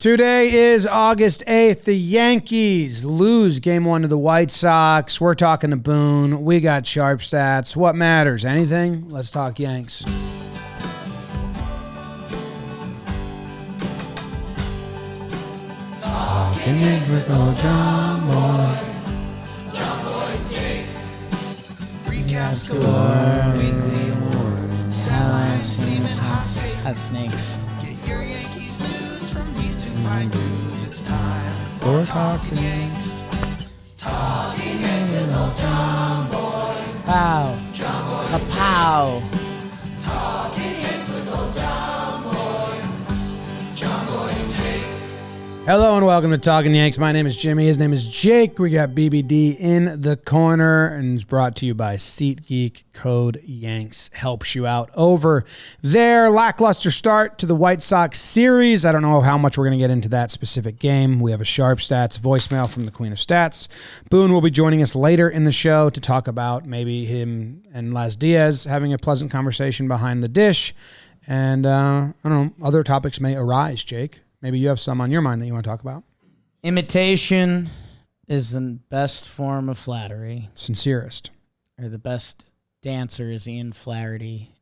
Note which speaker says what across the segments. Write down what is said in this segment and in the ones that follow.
Speaker 1: Today is August 8th. The Yankees lose Game 1 to the White Sox. We're talking to Boone. We got sharp stats. What matters? Anything? Let's talk Yanks. Talking Yanks with old John Boy.
Speaker 2: John Boy Jake. Recaps galore. Weekly awards. Sidelines, steaming hot snakes. Get your Yankees news from these two fine dudes. It's time for Talkin' Yanks. Talkin' Yanks with old John Boy.
Speaker 3: Pow.
Speaker 2: John Boy.
Speaker 3: A pow.
Speaker 2: Talkin' Yanks with old John Boy. John Boy and Jake.
Speaker 1: Hello and welcome to Talkin' Yanks. My name is Jimmy. His name is Jake. We got BBD in the corner, and it's brought to you by SeatGeek. Code Yanks helps you out over there. Lackluster start to the White Sox series. I don't know how much we're going to get into that specific game. We have a sharp stats voicemail from the Queen of Stats. Boone will be joining us later in the show to talk about maybe him and Las Diaz having a pleasant conversation behind the dish. And I don't know, other topics may arise, Jake. Maybe you have some on your mind that you want to talk about.
Speaker 3: Imitation is the best form of flattery.
Speaker 1: Sincerest.
Speaker 3: Or the best dancer is Ian Flaherty.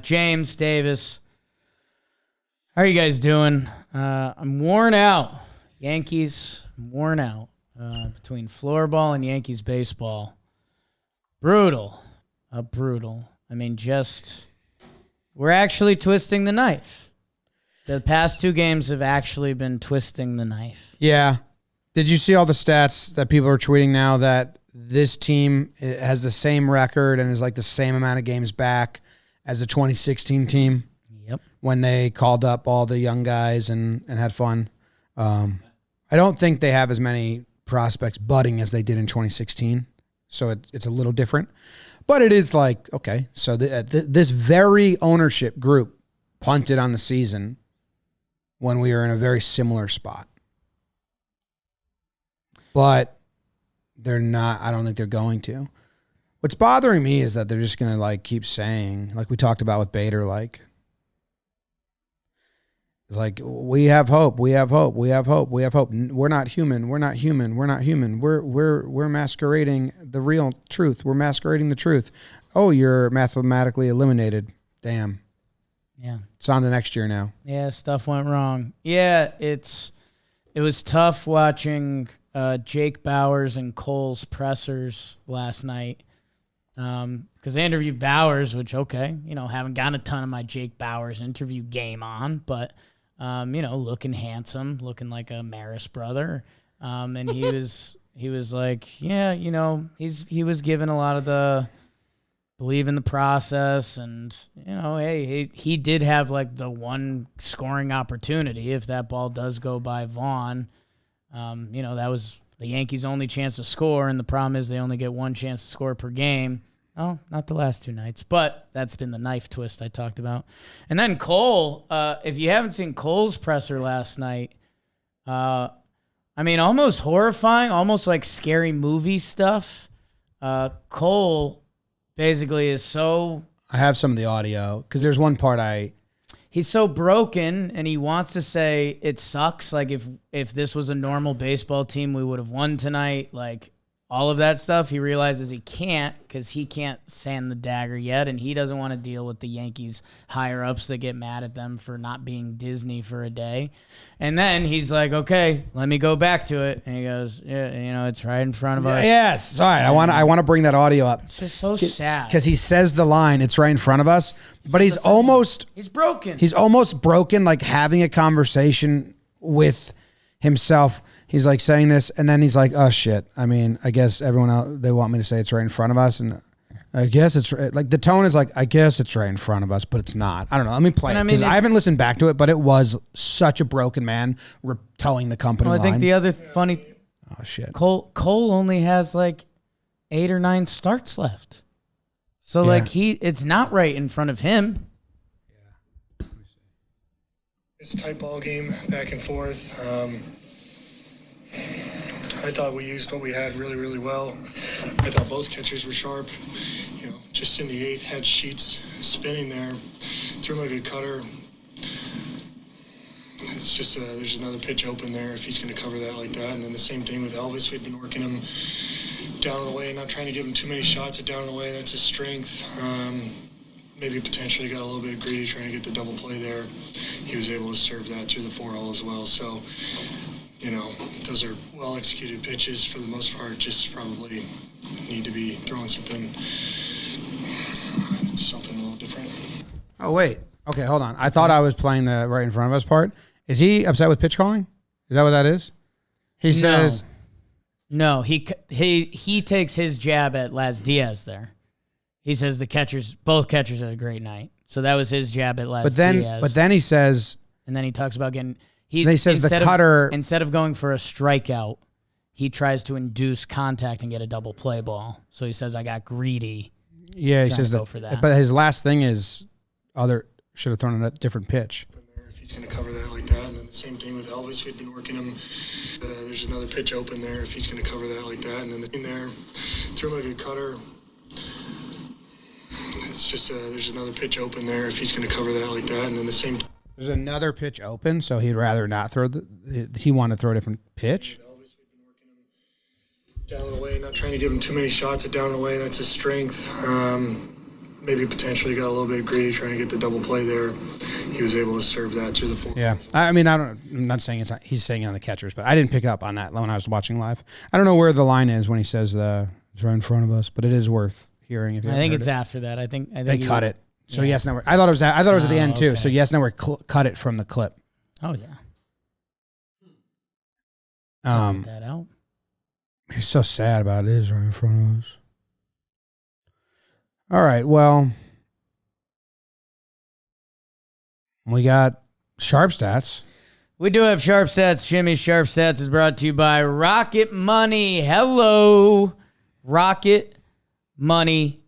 Speaker 3: James Davis, how are you guys doing? I'm worn out. Yankees, I'm worn out. Between floorball and Yankees baseball. Brutal. Brutal. I mean, we're actually twisting the knife. The past two games have actually been twisting the knife.
Speaker 1: Yeah. Did you see all the stats that people are tweeting now that this team has the same record and is like the same amount of games back as the 2016 team?
Speaker 3: Yep. When
Speaker 1: they called up all the young guys and had fun. I don't think they have as many prospects budding as they did in 2016. So it's a little different. But it is like, okay, so this very ownership group punted on the season when we were in a very similar spot. But they're not, I don't think they're going to. What's bothering me is that they're just going to like keep saying, like we talked about with Bader, like, it's like, we have hope, we have hope, we have hope, we have hope. We're not human, we're not human, we're not human. We're masquerading the real truth. We're masquerading the truth. Oh, you're mathematically eliminated. Damn.
Speaker 3: Yeah.
Speaker 1: It's on to next year now.
Speaker 3: Yeah, stuff went wrong. Yeah, it was tough watching Jake Bauers and Cole's pressers last night because they interviewed Bauers, which, okay, haven't gotten a ton of my Jake Bauers interview game on, but, looking handsome, looking like a Maris brother. And he was like, yeah, he was given a lot of the believe in the process, and hey, he did have like the one scoring opportunity. If that ball does go by Vaughn, that was the Yankees' only chance to score, and the problem is they only get one chance to score per game. Oh, not the last two nights, but that's been the knife twist I talked about. And then Cole, if you haven't seen Cole's presser last night, almost horrifying, almost like scary movie stuff. Cole basically is so...
Speaker 1: I have some of the audio, because there's one part
Speaker 3: He's so broken, and he wants to say it sucks. Like, if this was a normal baseball team, we would have won tonight. Like, all of that stuff, he realizes he can't because he can't sand the dagger yet, and he doesn't want to deal with the Yankees higher-ups that get mad at them for not being Disney for a day. And then he's like, okay, let me go back to it. And he goes, yeah, it's right in front of us.
Speaker 1: Yes. Sorry, I want to bring that audio up.
Speaker 3: It's just so sad.
Speaker 1: Because he says the line, it's right in front of us, but he's
Speaker 3: broken.
Speaker 1: He's almost broken, like having a conversation with himself. He's like saying this, and then he's like, oh, shit. I mean, I guess everyone else, they want me to say it's right in front of us, and I guess it's like the tone is like, I guess it's right in front of us, but it's not. I don't know. Let me play it because I haven't listened back to it, but it was such a broken man towing the company line.
Speaker 3: I think the other funny...
Speaker 1: Oh, shit.
Speaker 3: Cole only has like 8 or 9 starts left. So, it's not right in front of him.
Speaker 4: Yeah. It's a tight ball game, back and forth. I thought we used what we had really, really well. I thought both catchers were sharp. Just in the 8th, had Sheets spinning there. Threw him a good cutter. It's just there's another pitch open there if he's going to cover that like that. And then the same thing with Elvis. We've been working him down and away, not trying to give him too many shots at down and away. That's his strength. Maybe potentially got a little bit greedy trying to get the double play there. He was able to serve that through the 4-hole as well. So, you know, those are well-executed pitches for the most part. Just probably need to be throwing something a little different.
Speaker 1: Oh, wait. Okay, hold on. I thought I was playing the right in front of us part. Is he upset with pitch calling? Is that what that is? He says...
Speaker 3: No, he takes his jab at Laz Diaz there. He says both catchers had a great night. So that was his jab at Laz Diaz.
Speaker 1: But then he says...
Speaker 3: And then he talks about getting...
Speaker 1: He says the cutter...
Speaker 3: Instead of going for a strikeout, he tries to induce contact and get a double play ball. So he says, I got greedy.
Speaker 1: Yeah, he says
Speaker 3: that. For that.
Speaker 1: But his last thing is should have thrown a different pitch.
Speaker 4: If he's going to cover that like that. And then the same thing with Elvis. We've been working him. There's another pitch open there if he's going to cover that like that. And then in there, threw him like a cutter. It's just there's another pitch open there if he's going to cover that like that. And then the same.
Speaker 1: There's another pitch open, so he'd rather not throw he wanted to throw a different pitch.
Speaker 4: Elvis, we've been working him down and away, not trying to give him too many shots at down and away. That's his strength. Maybe potentially got a little bit greedy trying to get the double play there. He was able to serve that through the 4.
Speaker 1: Yeah, I mean, I'm not saying he's saying it on the catchers, but I didn't pick up on that when I was watching live. I don't know where the line is when he says it's right in front of us, but it is worth hearing. If you
Speaker 3: I think it's after that. I think
Speaker 1: they cut it. So yes, no, I thought it was at the end too.
Speaker 3: Okay.
Speaker 1: So yes, no, cut it from the clip.
Speaker 3: Oh yeah. Cut that out.
Speaker 1: He's so sad about it. It is right in front of us. All right, well, we got Sharp Stats.
Speaker 3: We do have Sharp Stats. Jimmy's Sharp Stats is brought to you by Rocket Money. Hello, Rocket Money.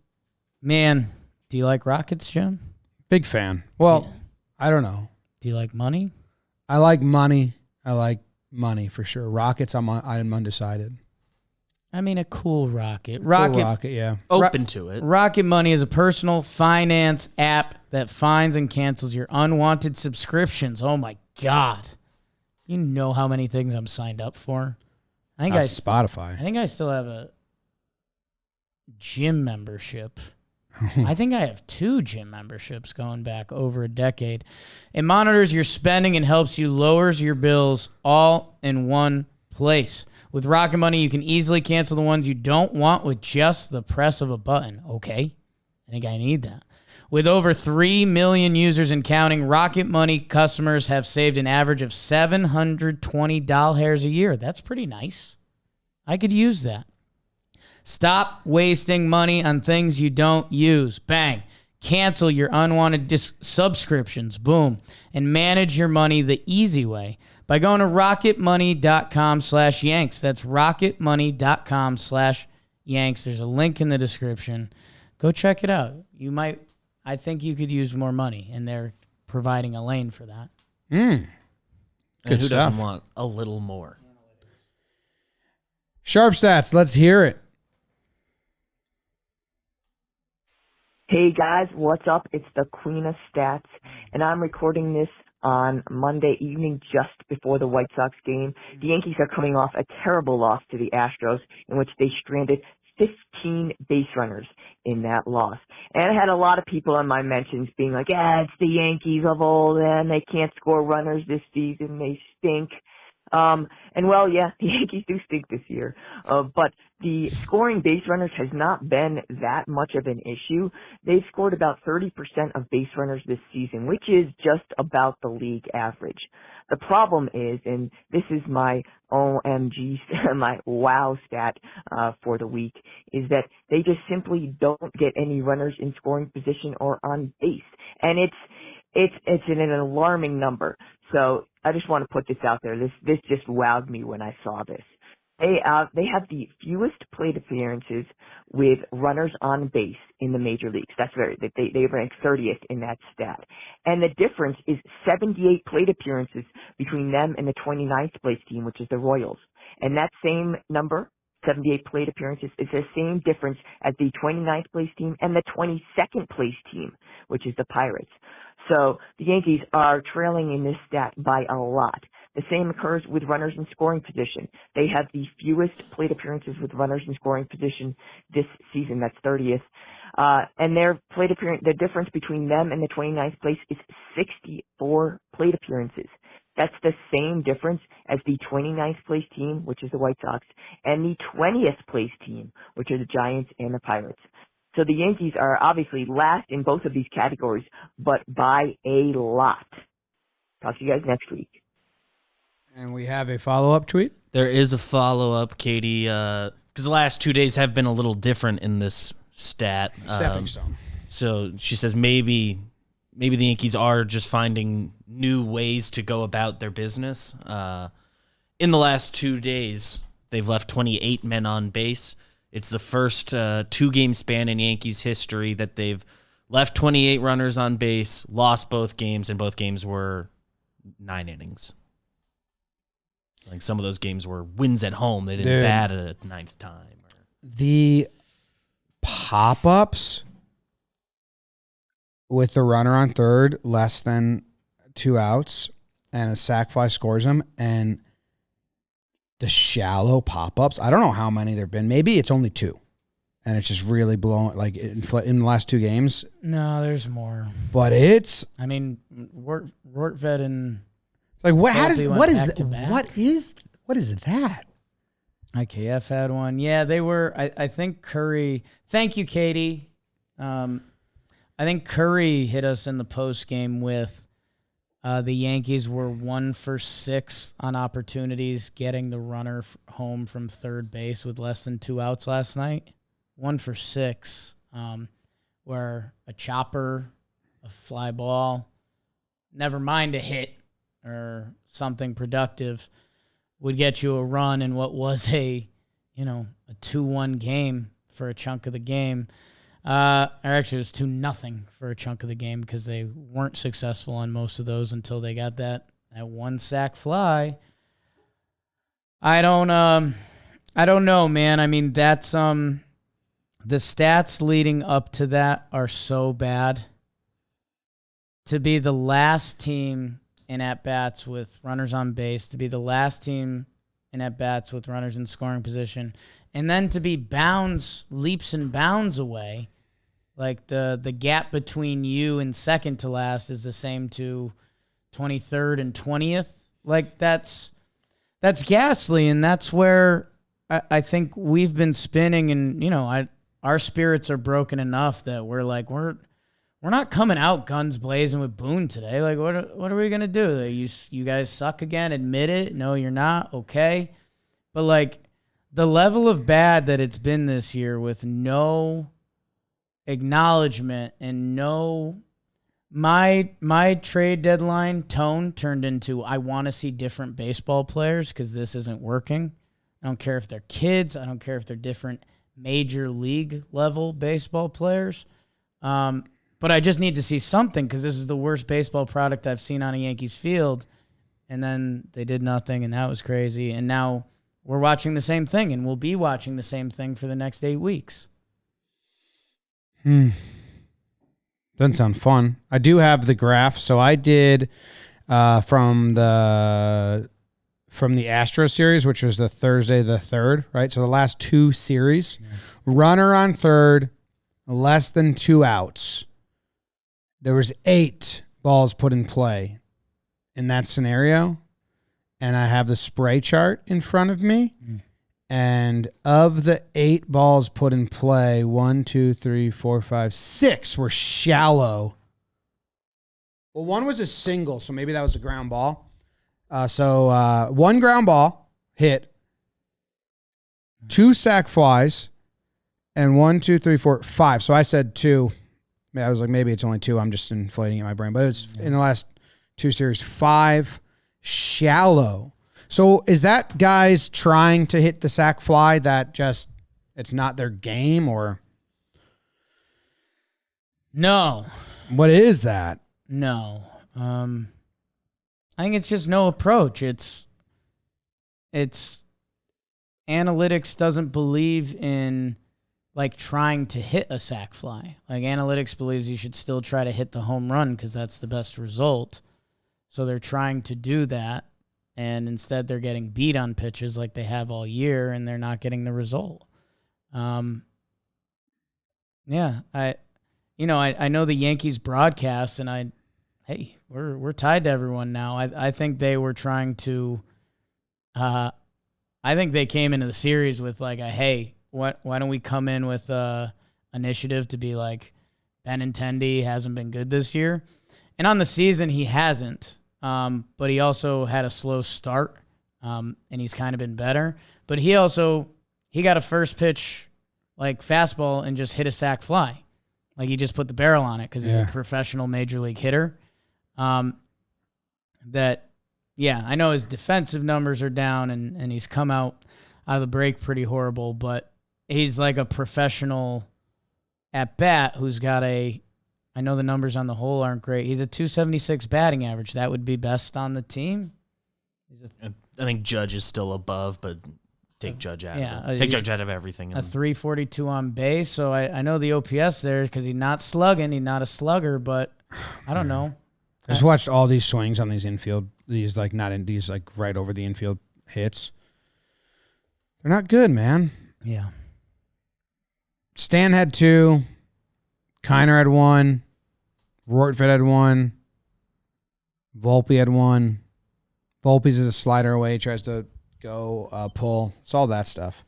Speaker 3: Man, do you like rockets, Jim?
Speaker 1: Big fan. Well, yeah. I don't know.
Speaker 3: Do you like money?
Speaker 1: I like money. I like money for sure. Rockets, I'm undecided.
Speaker 3: I mean, a cool rocket.
Speaker 1: Cool rocket, yeah.
Speaker 2: Open to it.
Speaker 3: Rocket Money is a personal finance app that finds and cancels your unwanted subscriptions. Oh, my God. You know how many things I'm signed up for? I think
Speaker 1: Spotify.
Speaker 3: I think I still have a gym membership. I think I have 2 gym memberships going back over a decade. It monitors your spending and helps you lower your bills all in one place. With Rocket Money, you can easily cancel the ones you don't want with just the press of a button. Okay, I think I need that. With over 3 million users and counting, Rocket Money customers have saved an average of $720 a year. That's pretty nice. I could use that. Stop wasting money on things you don't use. Bang. Cancel your unwanted subscriptions. Boom. And manage your money the easy way by going to rocketmoney.com/Yanks. That's rocketmoney.com/Yanks. There's a link in the description. Go check it out. I think you could use more money, and they're providing a lane for that.
Speaker 2: And who
Speaker 1: stuff.
Speaker 2: doesn't want a little more?
Speaker 1: Sharp Stats, let's hear it.
Speaker 5: Hey guys, what's up? It's the Queen of Stats, and I'm recording this on Monday evening just before the White Sox game. The Yankees are coming off a terrible loss to the Astros in which they stranded 15 base runners in that loss. And I had a lot of people on my mentions being like, it's the Yankees of old, and they can't score runners this season. They stink. And well, yeah, the Yankees do stink this year. But the scoring base runners has not been that much of an issue. They've scored about 30% of base runners this season, which is just about the league average. The problem is, and this is my OMG, my wow stat for the week, is that they just simply don't get any runners in scoring position or on base. And it's an alarming number. So I just want to put this out there. This just wowed me when I saw this. They have the fewest plate appearances with runners on base in the major leagues. They rank 30th in that stat. And the difference is 78 plate appearances between them and the 29th place team, which is the Royals. And that same number, 78 plate appearances, is the same difference as the 29th place team and the 22nd place team, which is the Pirates. So the Yankees are trailing in this stat by a lot. The same occurs with runners in scoring position. They have the fewest plate appearances with runners in scoring position this season. That's 30th. And their plate appearance, the difference between them and the 29th place is 64 plate appearances. That's the same difference as the 29th place team, which is the White Sox, and the 20th place team, which are the Giants and the Pirates. So the Yankees are obviously last in both of these categories, but by a lot. Talk to you guys next week.
Speaker 1: And we have a follow-up tweet.
Speaker 6: There is a follow-up, Katie, because the last 2 days have been a little different in this stat.
Speaker 1: Stepping stone.
Speaker 6: So she says maybe the Yankees are just finding new ways to go about their business. In the last 2 days, they've left 28 men on base. It's the first 2-game span in Yankees history that they've left 28 runners on base, lost both games, and both games were 9 innings. Like some of those games were wins at home. They didn't bat at a ninth time.
Speaker 1: The pop-ups with the runner on third, less than 2 outs, and a sac fly scores them, and the shallow pop-ups, I don't know how many there have been. Maybe it's only 2, and it's just really blown, like in the last 2 games.
Speaker 3: No, there's more.
Speaker 1: But it's...
Speaker 3: I mean, Rortvedt and...
Speaker 1: Like what? How
Speaker 3: Volpe
Speaker 1: does
Speaker 3: went
Speaker 1: what is
Speaker 3: back
Speaker 1: that?
Speaker 3: to back.
Speaker 1: What is that?
Speaker 3: IKF had one. Yeah, they were. I think Curry. Thank you, Katie. I think Curry hit us in the post game with the Yankees were 1 for 6 on opportunities getting the runner home from third base with less than 2 outs last night. 1 for 6, where a chopper, a fly ball, never mind a hit or something productive would get you a run in what was a 2-1 game for a chunk of the game. Or actually, it was 2-0 for a chunk of the game because they weren't successful on most of those until they got that 1 sack fly. I don't know, man. I mean, that's the stats leading up to that are so bad. To be the last team in at-bats with runners on base, to be the last team in at-bats with runners in scoring position, and then to be leaps and bounds away, like the gap between you and second to last is the same to 23rd and 20th. Like, that's ghastly, and that's where I think we've been spinning, and, our spirits are broken enough that we're like, we're not coming out guns blazing with Boone today. Like, what are we going to do? You guys suck again? Admit it. No, you're not. Okay. But, like, the level of bad that it's been this year with no acknowledgement and my trade deadline tone turned into I want to see different baseball players because this isn't working. I don't care if they're kids. I don't care if they're different major league level baseball players. But I just need to see something because this is the worst baseball product I've seen on a Yankees field. And then they did nothing, and that was crazy. And now we're watching the same thing, and we'll be watching the same thing for the next 8 weeks.
Speaker 1: Doesn't sound fun. I do have the graph. So I did from the Astros series, which was the Thursday the 3rd, right? So the last 2 series, runner on third, less than 2 outs. There was 8 balls put in play in that scenario, and I have the spray chart in front of me. And of the 8 balls put in play, 1, 2, 3, 4, 5, 6 were shallow. Well, 1 was a single, so maybe that was a ground ball. So 1 ground ball hit, 2 sac flies, and 1, 2, 3, 4, 5. So I said 2. I was like, maybe it's only 2. I'm just inflating it in my brain. But it's in the last 2 series, 5 shallow. So is that guys trying to hit the sac fly that just it's not their game, or?
Speaker 3: No.
Speaker 1: What is that?
Speaker 3: No. I think it's just no approach. It's analytics doesn't believe in like trying to hit a sac fly. Like analytics believes you should still try to hit the home run because that's the best result. So they're trying to do that, and instead they're getting beat on pitches like they have all year, and they're not getting the result. Yeah, I know the Yankees broadcast, and we're tied to everyone now. I think they were trying to. I think they came into the series with like why don't we come in with initiative to be like Benintendi hasn't been good this year, and on the season he hasn't. But he also had a slow start, and he's kind of been better. But he got a first pitch like fastball and just hit a sac fly. Like he just put the barrel on it because he's a professional major league hitter. I know his defensive numbers are down, and he's come out of the break pretty horrible, but he's like a professional at bat who's got I know the numbers on the whole aren't great. He's a 276 batting average. That would be best on the team.
Speaker 6: I think Judge is still above, but take Judge out.
Speaker 3: Yeah,
Speaker 6: of it. Take Judge out of everything.
Speaker 3: A 342 on base. So I know the OPS there because he's not slugging. He's not a slugger, but I don't know.
Speaker 1: I just watched all these swings on these infield. These like not in these like right over the infield hits. They're not good, man.
Speaker 3: Yeah.
Speaker 1: Stan had 2. Kiner had 1. Rortvedt had 1. Volpe had 1. Volpe's is a slider away. He tries to go pull. It's all that stuff.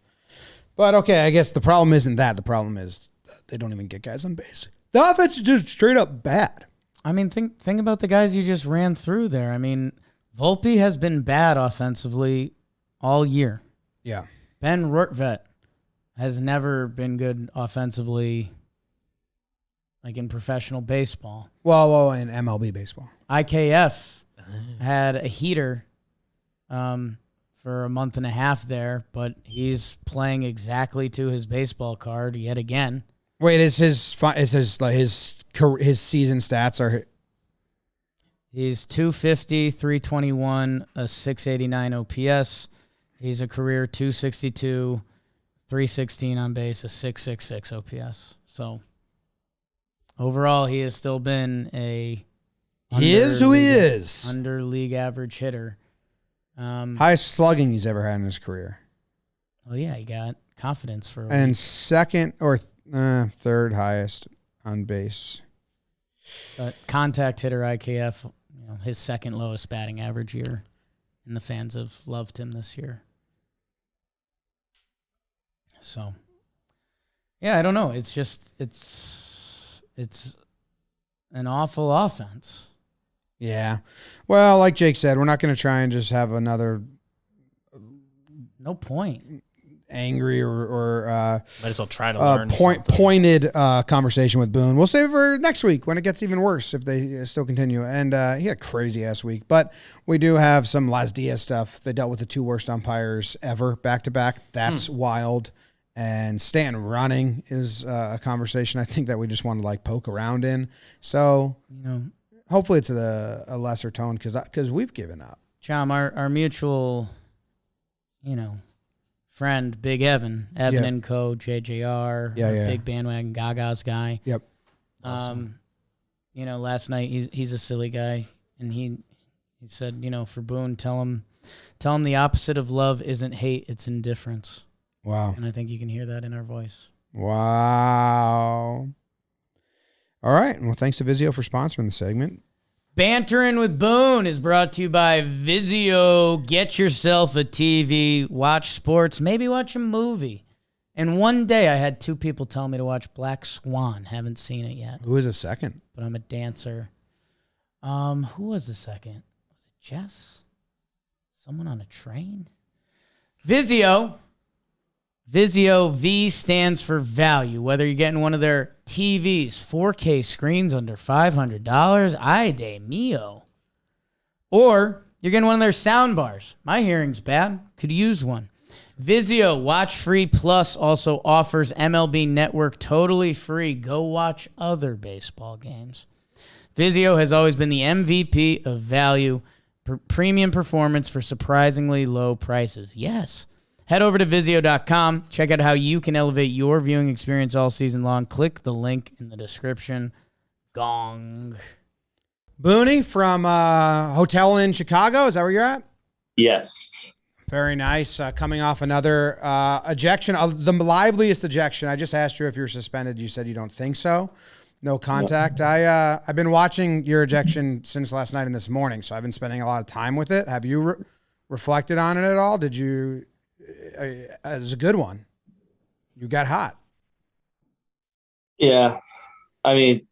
Speaker 1: But, okay, I guess the problem isn't that. The problem is they don't even get guys on base. The offense is just straight up bad.
Speaker 3: I mean, think about the guys you just ran through there. I mean, Volpe has been bad offensively all year.
Speaker 1: Yeah.
Speaker 3: Ben Rortvedt has never been good offensively, like in professional baseball.
Speaker 1: Well, in MLB baseball.
Speaker 3: IKF had a heater for a month and a half there, but he's playing exactly to his baseball card yet again.
Speaker 1: Wait, his season stats are?
Speaker 3: He's 250, 321, a 689 OPS. He's a career 262, 316 on base, a 666 OPS. So overall, he has still been
Speaker 1: he is who he is.
Speaker 3: Under league average hitter.
Speaker 1: Highest slugging he's ever had in his career.
Speaker 3: Oh yeah, he got confidence for
Speaker 1: and
Speaker 3: week.
Speaker 1: Second or third highest on base.
Speaker 3: But contact hitter IKF, his second lowest batting average year, and the fans have loved him this year. So, yeah, I don't know. It's just it's an awful offense.
Speaker 1: Yeah. Well, like Jake said, we're not going to try and just have another
Speaker 3: no point
Speaker 1: angry or
Speaker 6: might as well try to learn
Speaker 1: pointed conversation with Boone. We'll save it for next week when it gets even worse if they still continue. And he had a crazy ass week, but we do have some Las Diaz stuff. They dealt with the 2 worst umpires ever back to back. That's wild. And Stanton running is a conversation I think that we just want to like poke around in. So hopefully it's a lesser tone because we've given up.
Speaker 3: Chom, our mutual, friend, Big Evan and Co, JJR, big bandwagon Gaga's guy.
Speaker 1: Yep. Awesome.
Speaker 3: Last night he's a silly guy, and he said, for Boone, tell him the opposite of love isn't hate, it's indifference.
Speaker 1: Wow.
Speaker 3: And I think you can hear that in our voice.
Speaker 1: Wow. All right. Well, thanks to Vizio for sponsoring the segment.
Speaker 3: Bantering with Boone is brought to you by Vizio. Get yourself a TV, watch sports, maybe watch a movie. And one day I had 2 people tell me to watch Black Swan. Haven't seen it yet.
Speaker 1: Who is a second?
Speaker 3: But I'm a dancer. Who was the second? Was it Jess? Someone on a train? Vizio. Vizio, V stands for value. Whether you're getting one of their TVs, 4K screens under $500, ay de mio. Or you're getting one of their sound bars. My hearing's bad. Could use one. Vizio Watch Free Plus also offers MLB Network totally free. Go watch other baseball games. Vizio has always been the MVP of value, premium performance for surprisingly low prices. Yes. Head over to Vizio.com. Check out how you can elevate your viewing experience all season long. Click the link in the description. Gong.
Speaker 1: Boone from hotel in Chicago. Is that where you're at?
Speaker 7: Yes.
Speaker 1: Very nice. Coming off another ejection, the liveliest ejection. I just asked you if you're suspended. You said you don't think so. No contact. Yep. I've been watching your ejection since last night and this morning, so I've been spending a lot of time with it. Have you reflected on it at all? Did you? It was a good one. You got hot.
Speaker 7: Yeah. I mean,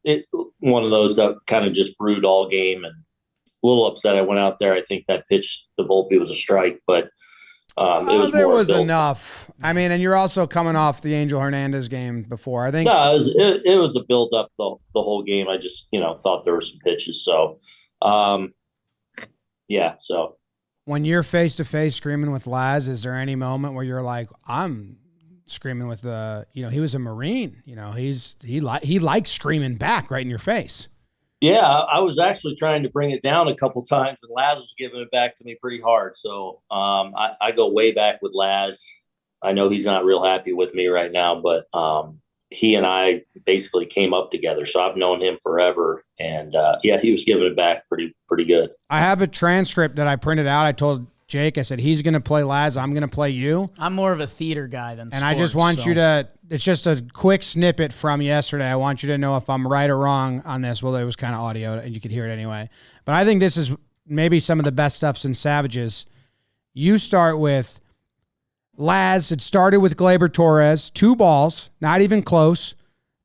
Speaker 7: one of those that kind of just brewed all game, and a little upset I went out there. I think that pitch to Volpe was a strike, but
Speaker 1: there was enough. I mean, and you're also coming off the Angel Hernandez game before. I think
Speaker 7: it was a build up the whole game. I just thought there were some pitches. So, yeah. So
Speaker 1: when you're face to face screaming with Laz, is there any moment where you're like, I'm screaming with he was a Marine. He likes screaming back right in your face.
Speaker 7: Yeah, I was actually trying to bring it down a couple times, and Laz was giving it back to me pretty hard. So I go way back with Laz. I know he's not real happy with me right now, but he and I basically came up together. So I've known him forever, and he was giving it back pretty good.
Speaker 1: I have a transcript that I printed out. I told Jake, I said, he's going to play Laz. I'm going to play you.
Speaker 3: I'm more of a theater guy than sports.
Speaker 1: And I just want you to, it's just a quick snippet from yesterday. I want you to know if I'm right or wrong on this. Well, it was kind of audio and you could hear it anyway. But I think this is maybe some of the best stuff since Savages. You start with Laz. It started with Gleyber Torres, 2 balls, not even close.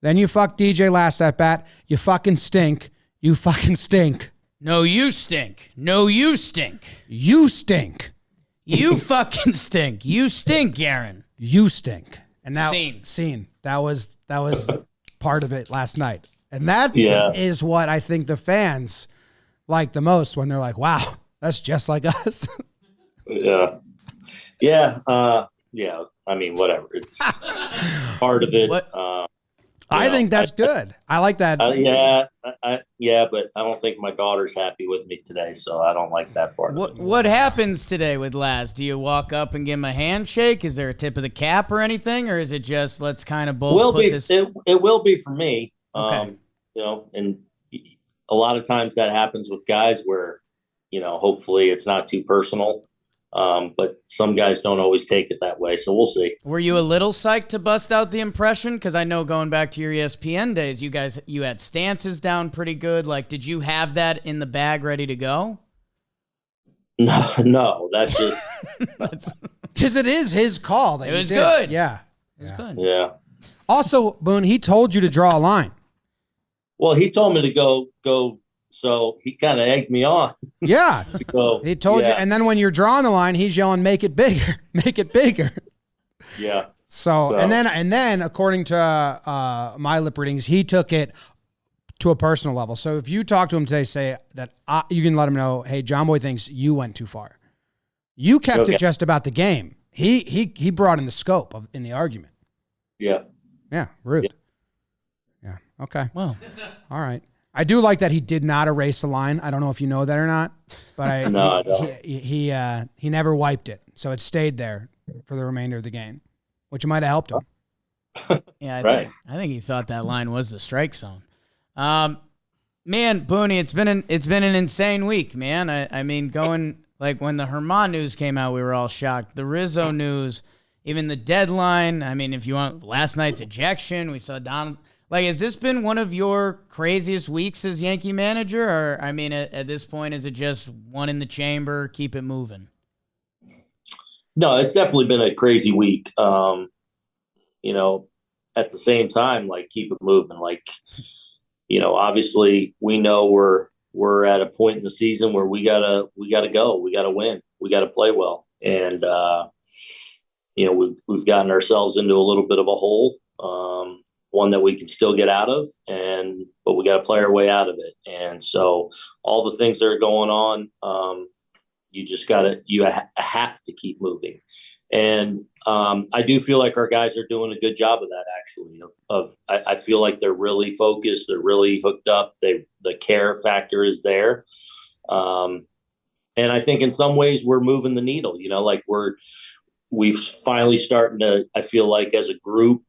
Speaker 1: Then you fuck DJ last at bat. You fucking stink. You fucking stink.
Speaker 3: No, you stink. No, you stink.
Speaker 1: You stink.
Speaker 3: You fucking stink. You stink, Aaron.
Speaker 1: You stink. And now,
Speaker 3: scene.
Speaker 1: That was part of it last night. And that is what I think the fans like the most when they're like, wow, that's just like us.
Speaker 7: Yeah. I mean, whatever. It's part of it.
Speaker 1: I think that's good. I like that.
Speaker 7: But I don't think my daughter's happy with me today, so I don't like that part.
Speaker 3: What happens today with Laz? Do you walk up and give him a handshake? Is there a tip of the cap or anything, or is it just let's kind of both this?
Speaker 7: It will be for me.
Speaker 3: Okay.
Speaker 7: And a lot of times that happens with guys where, hopefully it's not too personal. But some guys don't always take it that way, so we'll see.
Speaker 3: Were you a little psyched to bust out the impression? Because I know going back to your ESPN days, you had stances down pretty good. Like, did you have that in the bag ready to go?
Speaker 7: No, that's just
Speaker 1: because it is his call.
Speaker 3: It was good.
Speaker 1: Yeah,
Speaker 3: it was good.
Speaker 7: Yeah.
Speaker 1: Also, Boone, he told you to draw a line.
Speaker 7: Well, he told me to go. So he kind of egged me on.
Speaker 1: Yeah. He told you. And then when you're drawing the line, he's yelling, make it bigger, make it bigger.
Speaker 7: Yeah.
Speaker 1: So and then according to my lip readings, he took it to a personal level. So if you talk to him today, say that you can let him know, hey, John Boy thinks you went too far. You kept it just about the game. He brought in the scope in the argument.
Speaker 7: Yeah.
Speaker 1: Yeah. Rude. Yeah. Okay.
Speaker 3: Well,
Speaker 1: all right. I do like that he did not erase the line. I don't know if you know that or not, but I don't. He never wiped it, so it stayed there for the remainder of the game, which might have helped him.
Speaker 3: Yeah, I think he thought that line was the strike zone. Man, Boone, it's been an insane week, man. I mean, going like when the Herman news came out, we were all shocked. The Rizzo news, even the deadline. I mean, if you want last night's ejection, we saw Donald. Like, has this been one of your craziest weeks as Yankee manager? Or, I mean, at this point, is it just one in the chamber, keep it moving?
Speaker 7: No, it's definitely been a crazy week. At the same time, like, keep it moving. Like, obviously we know we're at a point in the season where we gotta go. We gotta win. We gotta play well. And, we've gotten ourselves into a little bit of a hole. One that we can still get out of, but we got to play our way out of it. And so all the things that are going on, you have to keep moving. And I do feel like our guys are doing a good job of that, actually. I feel like they're really focused. They're really hooked up. The care factor is there. And I think in some ways we're moving the needle, like we've finally starting to, I feel like as a group,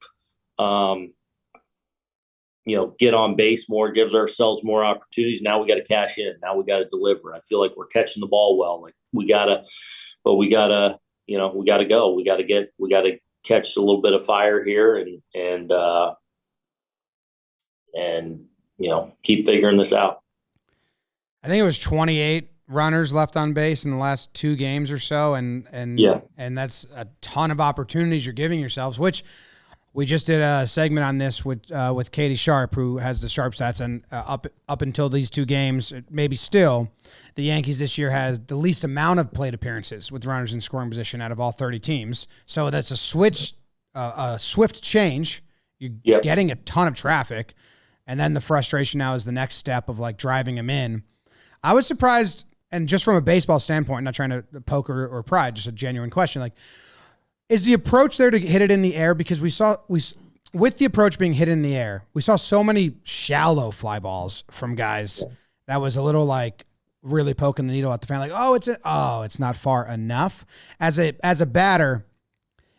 Speaker 7: get on base more, gives ourselves more opportunities. Now we got to cash in. Now we got to deliver. I feel like we're catching the ball well. Like we got to go. We got to catch a little bit of fire here and keep figuring this out.
Speaker 1: I think it was 28 runners left on base in the last 2 games or so, and that's a ton of opportunities you're giving yourselves, which we just did a segment on this with Katie Sharp, who has the Sharp stats, and up until these 2 games, maybe still, the Yankees this year had the least amount of plate appearances with runners in scoring position out of all 30 teams. So that's a swift change. You're getting a ton of traffic, and then the frustration now is the next step of like driving them in. I was surprised, and just from a baseball standpoint, not trying to poke or pride, just a genuine question, like, is the approach there to hit it in the air? Because with the approach being hit in the air, we saw so many shallow fly balls from guys that was a little like really poking the needle at the fan, like, it's not far enough. As a batter,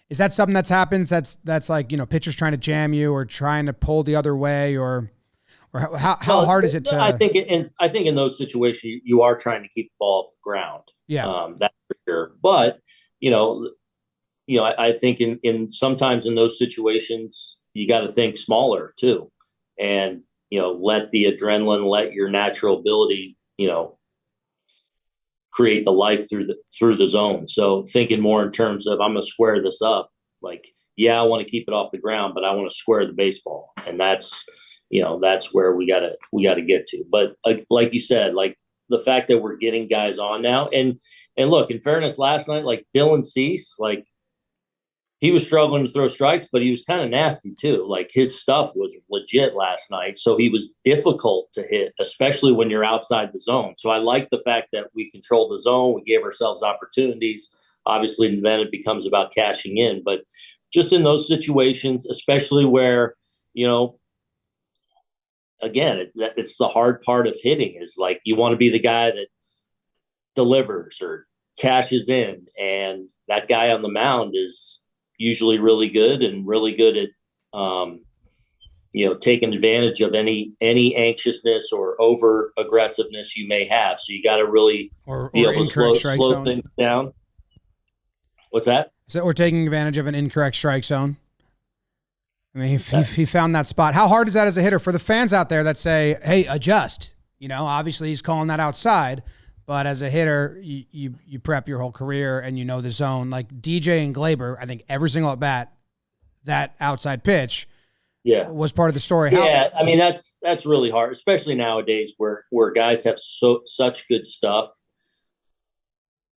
Speaker 1: is that something that's happened? That's like, pitchers trying to jam you or trying to pull the other way, or how hard is it to?
Speaker 7: I think in those situations you are trying to keep the ball off the ground. Yeah, that's for sure. But I think in sometimes in those situations, you got to think smaller too, and let the adrenaline, let your natural ability, create the life through the zone. So thinking more in terms of, I'm going to square this up. Like, I want to keep it off the ground, but I want to square the baseball, and that's where we gotta get to. But like you said, like the fact that we're getting guys on now, and look, in fairness, last night, like Dylan Cease, like, he was struggling to throw strikes, but he was kind of nasty too. Like his stuff was legit last night. So he was difficult to hit, especially when you're outside the zone. So I like the fact that we controlled the zone. We gave ourselves opportunities. Obviously, then it becomes about cashing in. But just in those situations, especially where, again, it's the hard part of hitting is like, you want to be the guy that delivers or cashes in. And that guy on the mound is usually really good and really good at, taking advantage of any anxiousness or over aggressiveness you may have. So you got to really be able to slow things down. What's that?
Speaker 1: So we're taking advantage of an incorrect strike zone. I mean, he found that spot. How hard is that as a hitter for the fans out there that say, hey, adjust? Obviously he's calling that outside. But as a hitter, you prep your whole career and the zone. Like DJ and Glaber, I think every single at bat, that outside pitch was part of the story.
Speaker 7: I mean, that's really hard, especially nowadays where guys have such good stuff.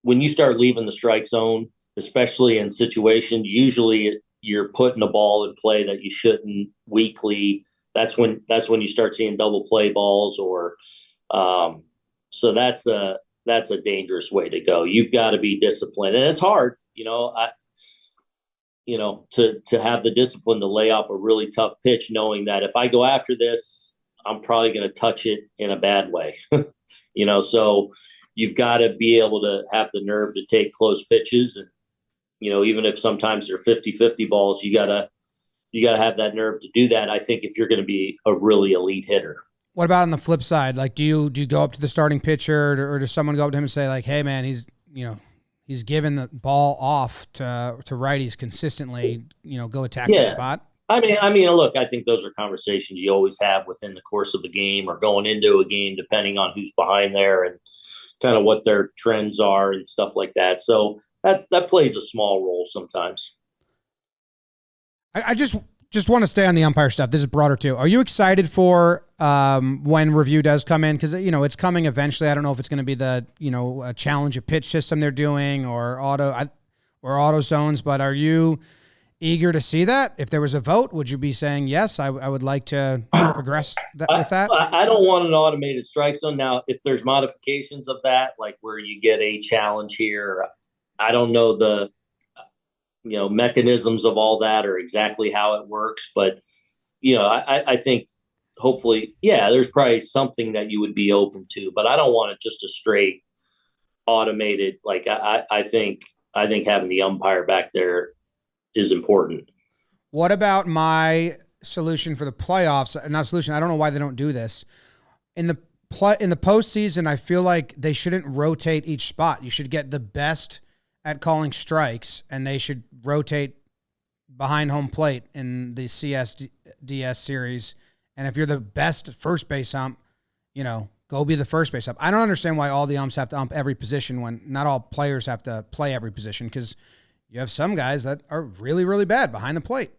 Speaker 7: When you start leaving the strike zone, especially in situations, usually you're putting a ball in play that you shouldn't weakly. That's when you start seeing double play balls or so that's a dangerous way to go. You've got to be disciplined, and it's hard, to have the discipline to lay off a really tough pitch, knowing that if I go after this, I'm probably going to touch it in a bad way, so you've got to be able to have the nerve to take close pitches. And, even if sometimes they're 50-50 balls, you gotta have that nerve to do that. I think if you're going to be a really elite hitter.
Speaker 1: What about on the flip side? Like, do you go up to the starting pitcher or does someone go up to him and say like, hey man, he's giving the ball off to righties consistently, go attack that spot?
Speaker 7: I mean, look, I think those are conversations you always have within the course of a game or going into a game, depending on who's behind there and kind of what their trends are and stuff like that. So that plays a small role sometimes.
Speaker 1: I just want to stay on the umpire stuff. This is broader too. Are you excited for when review does come in? Because it's coming eventually. I don't know if it's going to be the a challenge a pitch system they're doing or auto zones. But are you eager to see that? If there was a vote, would you be saying yes? I would like to progress with that.
Speaker 7: I don't want an automated strike zone. Now, if there's modifications of that, like where you get a challenge here, I don't know the mechanisms of all that or exactly how it works. But, I think hopefully, there's probably something that you would be open to, but I don't want it just a straight automated. Like I think I think having the umpire back there is important.
Speaker 1: What about my solution for the playoffs? Not solution. I don't know why they don't do this. In the postseason, I feel like they shouldn't rotate each spot. You should get the best at calling strikes, and they should rotate behind home plate in the CSDS series. And if you're the best first base ump, go be the first base ump. I don't understand why all the umps have to ump every position when not all players have to play every position, because you have some guys that are really, really bad behind the plate.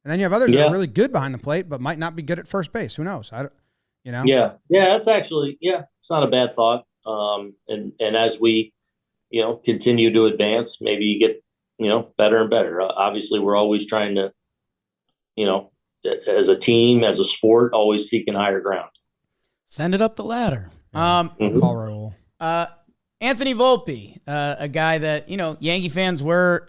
Speaker 1: And then you have others that are really good behind the plate, but might not be good at first base. Who knows?
Speaker 7: Yeah, that's actually, it's not a bad thought. And as we, continue to advance, maybe you get, better and better. Obviously, we're always trying to, as a team, as a sport, always seeking higher ground.
Speaker 3: Send it up the ladder.
Speaker 1: Call roll.
Speaker 3: Anthony Volpe, a guy that, Yankee fans were,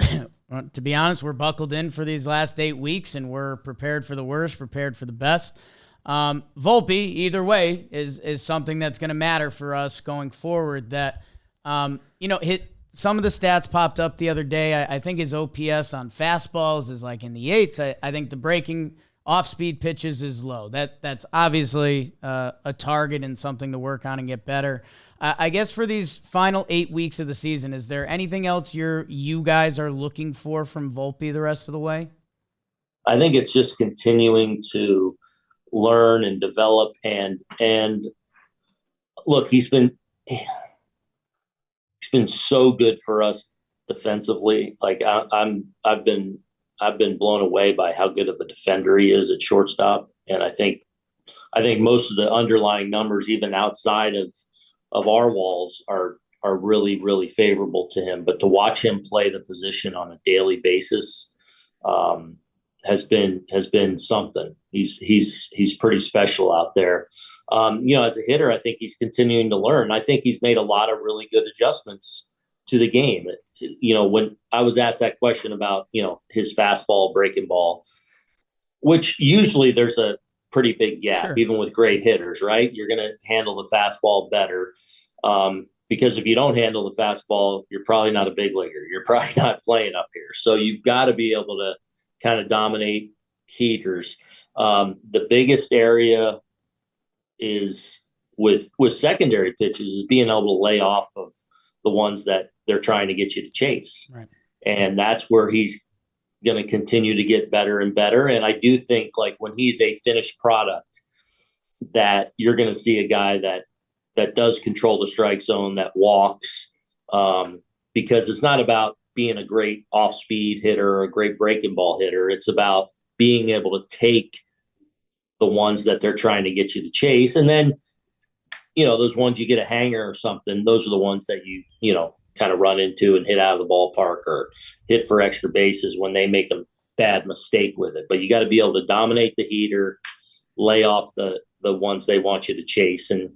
Speaker 3: to be honest, we're buckled in for these last 8 weeks, and we're prepared for the worst, prepared for the best. Volpe, either way, is something that's going to matter for us going forward. That, some of the stats popped up the other day. I think his OPS on fastballs is like in the 8s. I think the breaking off-speed pitches is low. That's obviously a target and something to work on and get better. I guess for these final 8 weeks of the season, is there anything else you guys are looking for from Volpe the rest of the way?
Speaker 7: I think it's just continuing to learn and develop and look, he's been so good for us defensively. Like I've been blown away by how good of a defender he is at shortstop. And I think most of the underlying numbers, even outside of our walls, are really, really favorable to him. But to watch him play the position on a daily basis has been something. He's pretty special out there. As a hitter, I think he's continuing to learn. I think he's made a lot of really good adjustments to the game. When I was asked that question about, his fastball, breaking ball, which usually there's a pretty big gap, sure, even with great hitters, right? You're going to handle the fastball better. Because if you don't handle the fastball, you're probably not a big leaguer. You're probably not playing up here. So you've got to be able to kind of dominate heaters. The biggest area is with secondary pitches is being able to lay off of the ones that they're trying to get you to chase. Right. And that's where he's going to continue to get better and better. And I do think, like, when he's a finished product, that you're going to see a guy that does control the strike zone, that walks, because it's not about being a great off-speed hitter or a great breaking ball hitter. It's about being able to take the ones that they're trying to get you to chase. And then, those ones you get a hanger or something, those are the ones that you kind of run into and hit out of the ballpark or hit for extra bases when they make a bad mistake with it. But you got to be able to dominate the heater, lay off the ones they want you to chase. And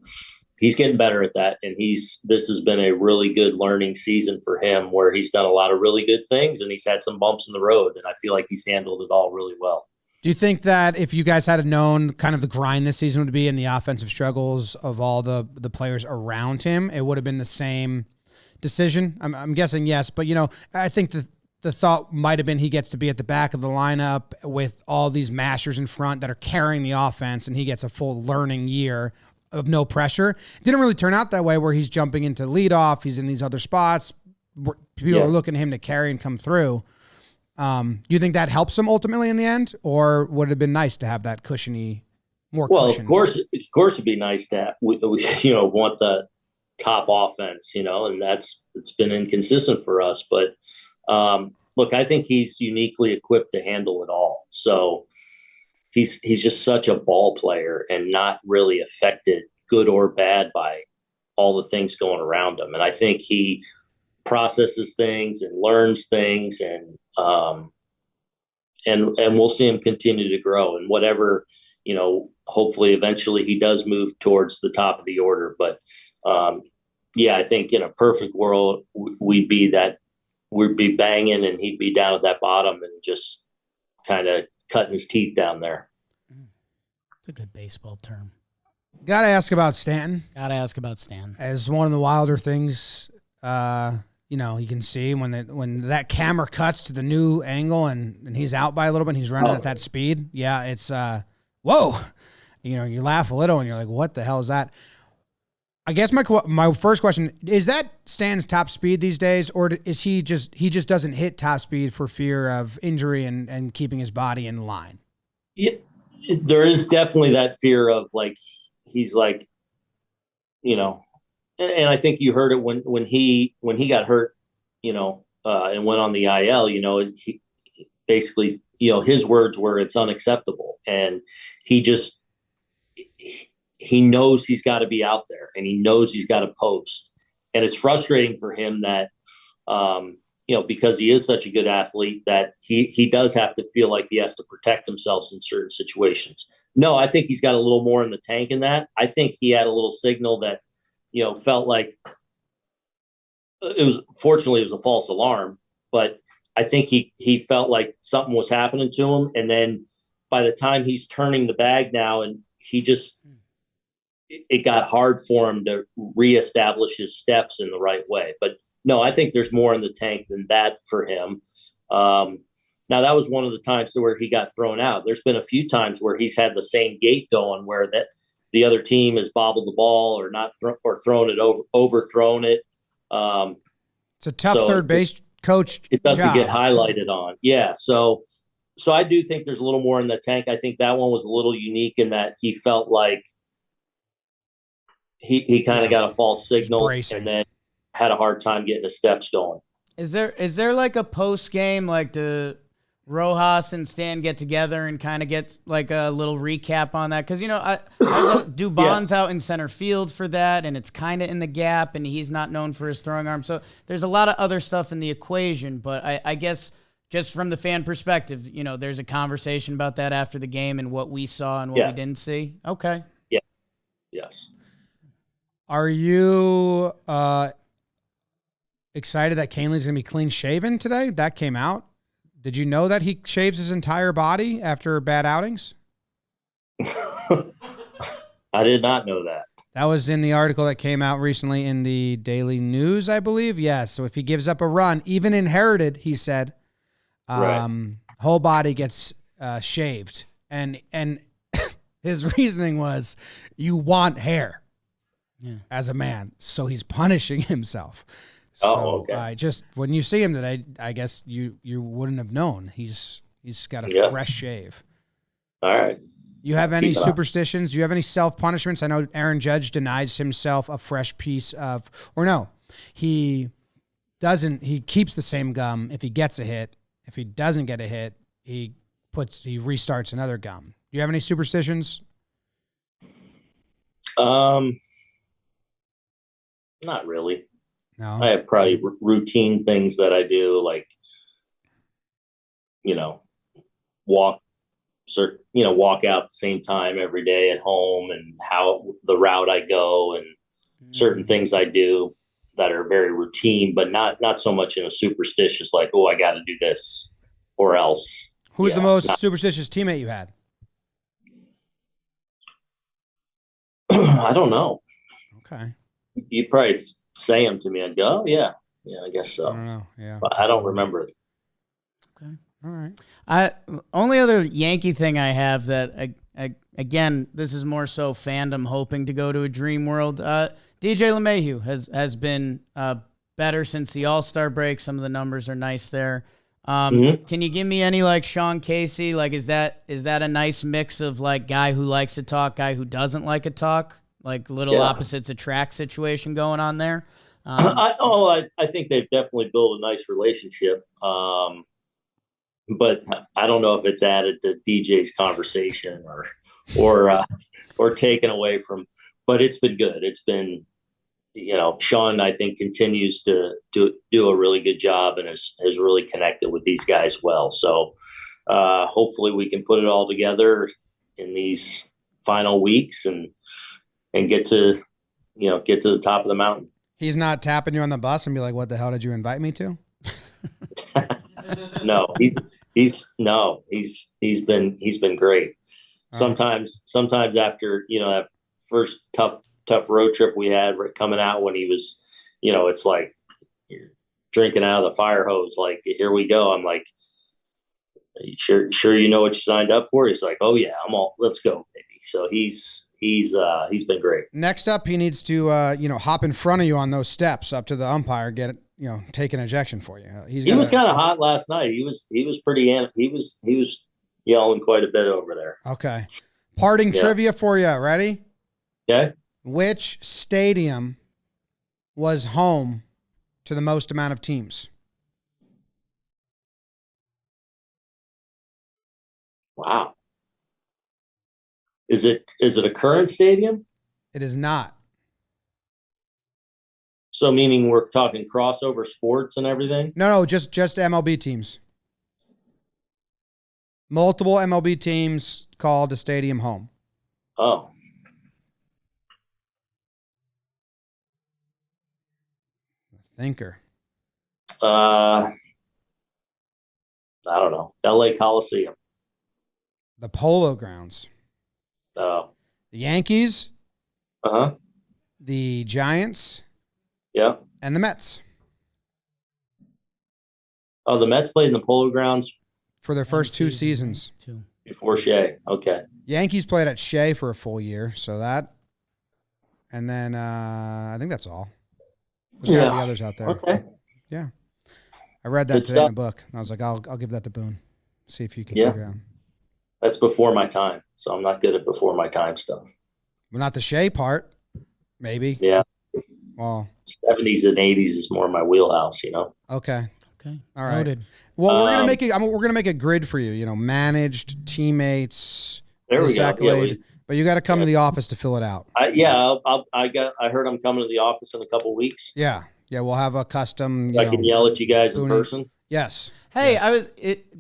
Speaker 7: he's getting better at that. And this has been a really good learning season for him, where he's done a lot of really good things and he's had some bumps in the road. And I feel like he's handled it all really well.
Speaker 1: Do you think that if you guys had known kind of the grind this season would be and the offensive struggles of all the players around him, it would have been the same decision? I'm guessing yes, but I think the thought might have been he gets to be at the back of the lineup with all these mashers in front that are carrying the offense, and he gets a full learning year of no pressure. It didn't really turn out that way, where he's jumping into leadoff. He's in these other spots. People are looking at him to carry and come through. Do you think that helps him ultimately in the end, or would it have been nice to have that cushiony, more cushioned?
Speaker 7: Of course it'd be nice to have, we want the top offense, and it's been inconsistent for us. But look, I think he's uniquely equipped to handle it all. So he's just such a ball player and not really affected, good or bad, by all the things going around him. And I think he processes things and learns things, and we'll see him continue to grow, and whatever, hopefully eventually he does move towards the top of the order. But I think in a perfect world, we'd be banging and he'd be down at that bottom and just kind of cutting his teeth down there.
Speaker 3: It's a good baseball term.
Speaker 1: Got to ask about Stanton.
Speaker 3: As one of the wilder things,
Speaker 1: you can see when that camera cuts to the new angle and he's out by a little bit and he's running at that speed. Yeah, it's whoa. You laugh a little and you're like, what the hell is that? I guess my first question is that Stan's top speed these days, or is he just doesn't hit top speed for fear of injury and keeping his body in line?
Speaker 7: Yeah, there is definitely that fear of like he's like, and I think you heard it when he got hurt, and went on the IL. He basically, his words were, "It's unacceptable," and he knows he's got to be out there and he knows he's got to post. And it's frustrating for him that, because he is such a good athlete, that he does have to feel like he has to protect himself in certain situations. No, I think he's got a little more in the tank in that. I think he had a little signal that, felt like fortunately it was a false alarm, but I think he felt like something was happening to him. And then by the time he's turning the bag now, and it got hard for him to reestablish his steps in the right way. But no, I think there's more in the tank than that for him. Now that was one of the times where he got thrown out. There's been a few times where he's had the same gait going, where that the other team has bobbled the ball or not or thrown it overthrown it.
Speaker 1: It's a tough third base coach.
Speaker 7: It doesn't get highlighted on. Yeah. So I do think there's a little more in the tank. I think that one was a little unique in that he felt like he kind of got a false signal and then had a hard time getting his steps going.
Speaker 3: Is there like a post game, like the Rojas and Stan get together and kind of get like a little recap on that? Because Dubon's out in center field for that, and it's kind of in the gap, and he's not known for his throwing arm. So there's a lot of other stuff in the equation, but I guess just from the fan perspective, there's a conversation about that after the game and what we saw and what we didn't see. Okay.
Speaker 7: Yeah. Yes.
Speaker 1: Are you excited that Kahnle's going to be clean shaven today? That came out. Did you know that he shaves his entire body after bad outings?
Speaker 7: I did not know that.
Speaker 1: That was in the article that came out recently in the Daily News, I believe. Yes. So if he gives up a run, even inherited, he said, whole body gets shaved. And his reasoning was, you want hair. Yeah. As a man, so he's punishing himself.
Speaker 7: Okay.
Speaker 1: Just when you see him today, I guess you wouldn't have known. He's got a fresh shave.
Speaker 7: All right.
Speaker 1: You have any superstitions? Do you have any self-punishments? I know Aaron Judge denies himself a fresh piece of, or no, he doesn't. He keeps the same gum if he gets a hit. If he doesn't get a hit, he restarts another gum. Do you have any superstitions?
Speaker 7: Not really.
Speaker 1: No.
Speaker 7: I have probably routine things that I do, like, walk out the same time every day at home, and how the route I go, and certain things I do that are very routine, but not so much in a superstitious, like, I got to do this or else.
Speaker 1: Who's the most superstitious teammate you had?
Speaker 7: I don't know.
Speaker 1: Okay.
Speaker 7: You'd probably say them to me. I'd go, oh, yeah, I guess so.
Speaker 1: I don't know. Yeah.
Speaker 7: But I don't remember it.
Speaker 3: Okay.
Speaker 1: All right.
Speaker 3: Only other Yankee thing I have that, again, this is more so fandom hoping to go to a dream world. DJ LeMahieu has been better since the All-Star break. Some of the numbers are nice there. Can you give me any, like, Sean Casey? Like, is that a nice mix of, like, guy who likes to talk, guy who doesn't like to talk? Like little opposites attract situation going on there.
Speaker 7: I think they've definitely built a nice relationship. But I don't know if it's added to DJ's conversation or taken away from, but it's been good. It's been, Sean, I think, continues to do a really good job and has really connected with these guys well. So hopefully we can put it all together in these final weeks and get to the top of the mountain.
Speaker 1: He's not tapping you on the bus and be like, what the hell did you invite me to?
Speaker 7: No, he's been great. Sometimes after, that first tough road trip we had coming out when he was, it's like drinking out of the fire hose. Like, here we go. I'm like, are you sure you know what you signed up for? He's like, oh yeah, I'm all. Let's go, baby. So he's been great.
Speaker 1: Next up, he needs to hop in front of you on those steps up to the umpire, get it, take an ejection for you.
Speaker 7: He was kind of hot last night. He was pretty. He was yelling quite a bit over there.
Speaker 1: Okay. Parting trivia for you. Ready?
Speaker 7: Okay.
Speaker 1: Which stadium was home to the most amount of teams?
Speaker 7: Wow. Is it a current stadium?
Speaker 1: It is not.
Speaker 7: So meaning we're talking crossover sports and everything?
Speaker 1: No, just MLB teams. Multiple MLB teams called a stadium home.
Speaker 7: Oh.
Speaker 1: Thinker.
Speaker 7: I don't know. LA Coliseum.
Speaker 1: The Polo Grounds.
Speaker 7: Oh.
Speaker 1: The Yankees.
Speaker 7: Uh-huh.
Speaker 1: The Giants.
Speaker 7: Yeah.
Speaker 1: And the Mets.
Speaker 7: Oh, the Mets played in the Polo Grounds
Speaker 1: for their first two seasons.
Speaker 7: Before Shea. Okay.
Speaker 1: Yankees played at Shea for a full year, so that. And then I think that's all. There's gotta be others out there.
Speaker 7: Okay.
Speaker 1: Yeah. I read that today in a book. And I was like, I'll give that to Boone. See if you can figure it out.
Speaker 7: That's before my time, so I'm not good at before my time stuff.
Speaker 1: Well, not the Shea part, maybe.
Speaker 7: Yeah.
Speaker 1: Well,
Speaker 7: 70s and 80s is more my wheelhouse,
Speaker 1: Okay. All right.
Speaker 3: Noted.
Speaker 1: Well, we're gonna make a grid for you. Managed teammates.
Speaker 7: There we go.
Speaker 1: Accolade, but you got to come to the office to fill it out.
Speaker 7: I heard I'm coming to the office in a couple weeks.
Speaker 1: Yeah. We'll have a custom.
Speaker 7: I can yell at you guys in person.
Speaker 1: Yes.
Speaker 3: Hey,
Speaker 1: yes.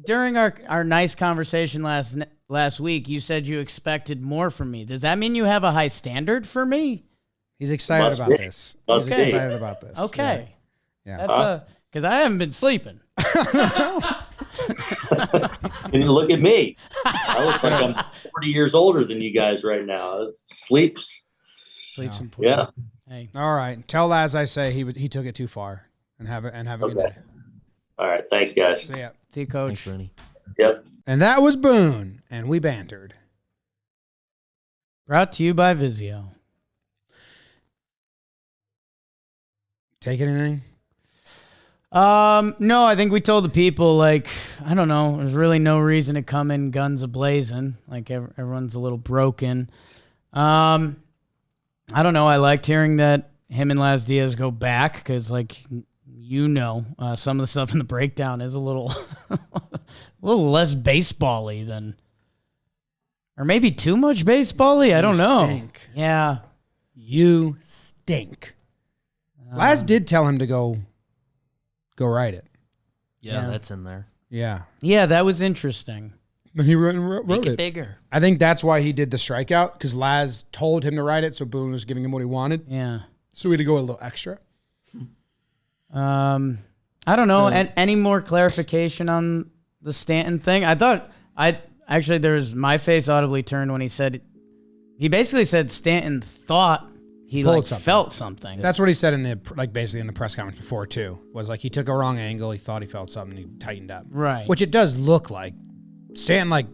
Speaker 3: During our nice conversation last week, you said you expected more from me. Does that mean you have a high standard for me?
Speaker 1: He's excited about this. He's excited about this.
Speaker 3: Okay.
Speaker 1: Yeah.
Speaker 3: That's because I haven't been sleeping.
Speaker 7: And look at me. I look like I'm 40 years older than you guys right now.
Speaker 3: Sleep's important.
Speaker 7: Yeah.
Speaker 3: Hey.
Speaker 1: All right. Tell Laz I say he took it too far, and have a good day.
Speaker 7: All right. Thanks, guys.
Speaker 1: See ya.
Speaker 3: See you, Coach.
Speaker 6: Thanks, Rooney.
Speaker 7: Yep.
Speaker 1: And that was Boone, and we bantered.
Speaker 3: Brought to you by Vizio.
Speaker 1: Take anything?
Speaker 3: No, I think we told the people, I don't know, there's really no reason to come in guns a-blazing. Everyone's a little broken. I don't know. I liked hearing that him and Laz Diaz go back because, some of the stuff in the breakdown is a little less baseball-y than, or maybe too much baseball-y. I don't know.
Speaker 1: Stink.
Speaker 3: Yeah.
Speaker 1: You stink. Laz did tell him to go write it.
Speaker 6: Yeah, that's in there.
Speaker 1: Yeah.
Speaker 3: Yeah, that was interesting.
Speaker 1: Then he wrote
Speaker 6: Make
Speaker 1: it.
Speaker 6: it bigger.
Speaker 1: I think that's why he did the strikeout, because Laz told him to write it, so Boone was giving him what he wanted.
Speaker 3: Yeah.
Speaker 1: So he had to go a little extra.
Speaker 3: I don't know. And any more clarification on the Stanton thing? My face audibly turned when he basically said Stanton thought he felt something.
Speaker 1: That's what he said in basically in the press conference before too. Was he took a wrong angle, he thought he felt something, he tightened up.
Speaker 3: Right.
Speaker 1: Which it does look like. Stanton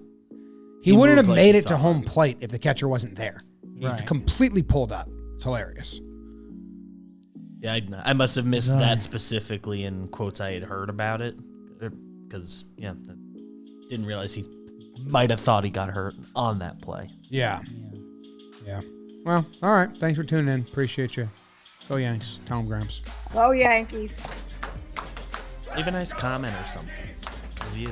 Speaker 1: he wouldn't have made it to home plate if the catcher wasn't there. He's completely pulled up. It's hilarious.
Speaker 6: Yeah, I must have missed that specifically in quotes I had heard about it. Because, I didn't realize he might have thought he got hurt on that play.
Speaker 1: Yeah. Well, all right. Thanks for tuning in. Appreciate you. Go Yanks. Tell them Gramps.
Speaker 8: Go Yankees.
Speaker 6: Leave a nice comment or something. Review.